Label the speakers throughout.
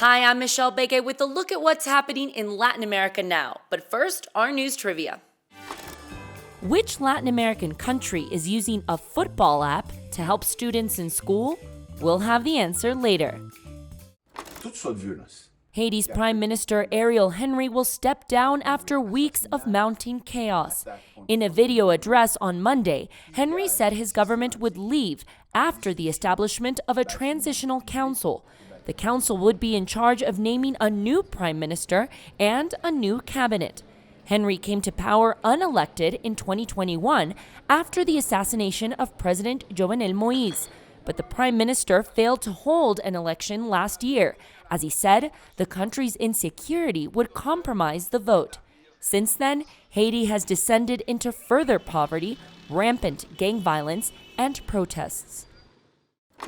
Speaker 1: Hi, I'm Michelle Begue with a look at what's happening in Latin America now. But first, our news trivia. Which Latin American country is using a football app to help students in school? We'll have the answer later. Haiti's Prime Minister Ariel Henry will step down after weeks of mounting chaos. In a video address on Monday, Henry said his government would leave after the establishment of a transitional council. The council would be in charge of naming a new prime minister and a new cabinet. Henry came to power unelected in 2021 after the assassination of President Jovenel Moïse. But the prime minister failed to hold an election last year, as he said the country's insecurity would compromise the vote. Since then, Haiti has descended into further poverty, rampant gang violence, and protests.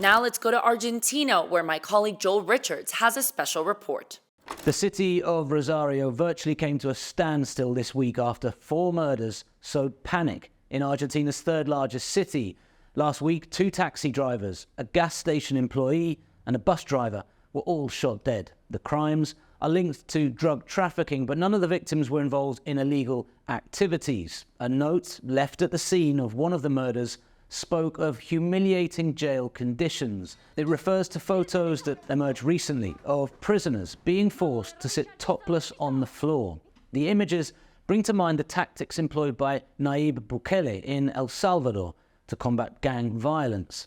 Speaker 1: Now let's go to Argentina, where my colleague Joel Richards has a special report.
Speaker 2: The city of Rosario virtually came to a standstill this week after 4 murders sowed panic in Argentina's third largest city. Last week, 2 taxi drivers, a gas station employee, and a bus driver were all shot dead. The crimes are linked to drug trafficking, but none of the victims were involved in illegal activities. A note left at the scene of one of the murders spoke of humiliating jail conditions. It refers to photos that emerged recently of prisoners being forced to sit topless on the floor. The images bring to mind the tactics employed by Nayib Bukele in El Salvador to combat gang violence.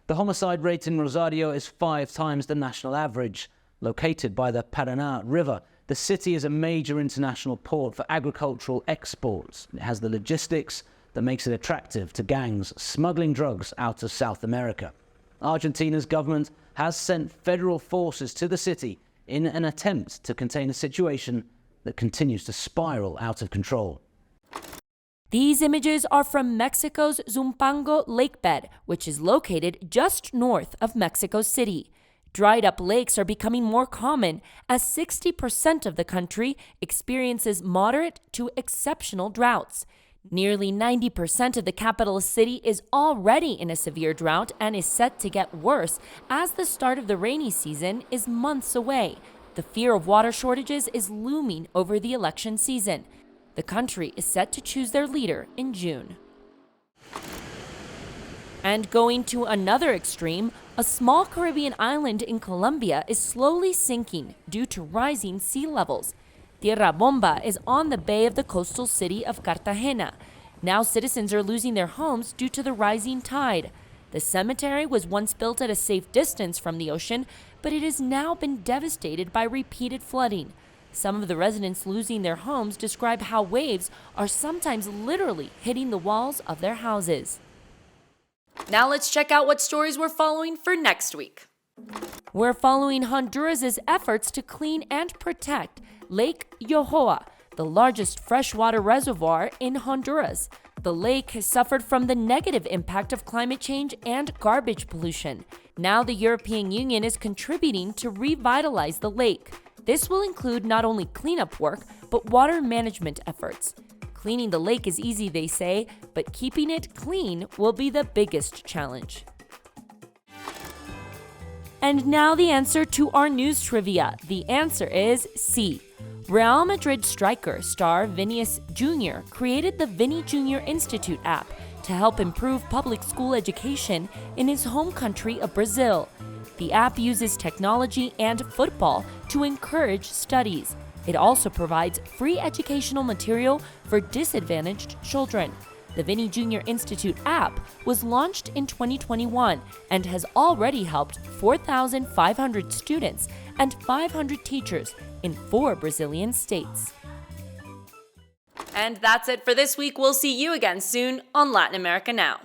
Speaker 2: The homicide rate in Rosario is 5 times the national average. Located by the Paraná River, the city is a major international port for agricultural exports. It has the logistics that makes it attractive to gangs smuggling drugs out of South America. Argentina's government has sent federal forces to the city in an attempt to contain a situation that continues to spiral out of control.
Speaker 1: These images are from Mexico's Zumpango lake bed, which is located just north of Mexico City. Dried up lakes are becoming more common as 60% of the country experiences moderate to exceptional droughts. Nearly 90% of the capital city is already in a severe drought and is set to get worse as the start of the rainy season is months away. The fear of water shortages is looming over the election season. The country is set to choose their leader in June. And going to another extreme, a small Caribbean island in Colombia is slowly sinking due to rising sea levels. Tierra Bomba is on the bay of the coastal city of Cartagena. Now citizens are losing their homes due to the rising tide. The cemetery was once built at a safe distance from the ocean, but it has now been devastated by repeated flooding. Some of the residents losing their homes describe how waves are sometimes literally hitting the walls of their houses. Now let's check out what stories we're following for next week. We're following Honduras' efforts to clean and protect Lake Yohoa, the largest freshwater reservoir in Honduras. The lake has suffered from the negative impact of climate change and garbage pollution. Now the European Union is contributing to revitalize the lake. This will include not only cleanup work, but water management efforts. Cleaning the lake is easy, they say, but keeping it clean will be the biggest challenge. And now the answer to our news trivia. The answer is C. Real Madrid striker star Vinicius Jr. created the Vini Jr. Institute app to help improve public school education in his home country of Brazil. The app uses technology and football to encourage studies. It also provides free educational material for disadvantaged children. The Vini Jr. Institute app was launched in 2021 and has already helped 4,500 students and 500 teachers in 4 Brazilian states. And that's it for this week. We'll see you again soon on Latin America Now.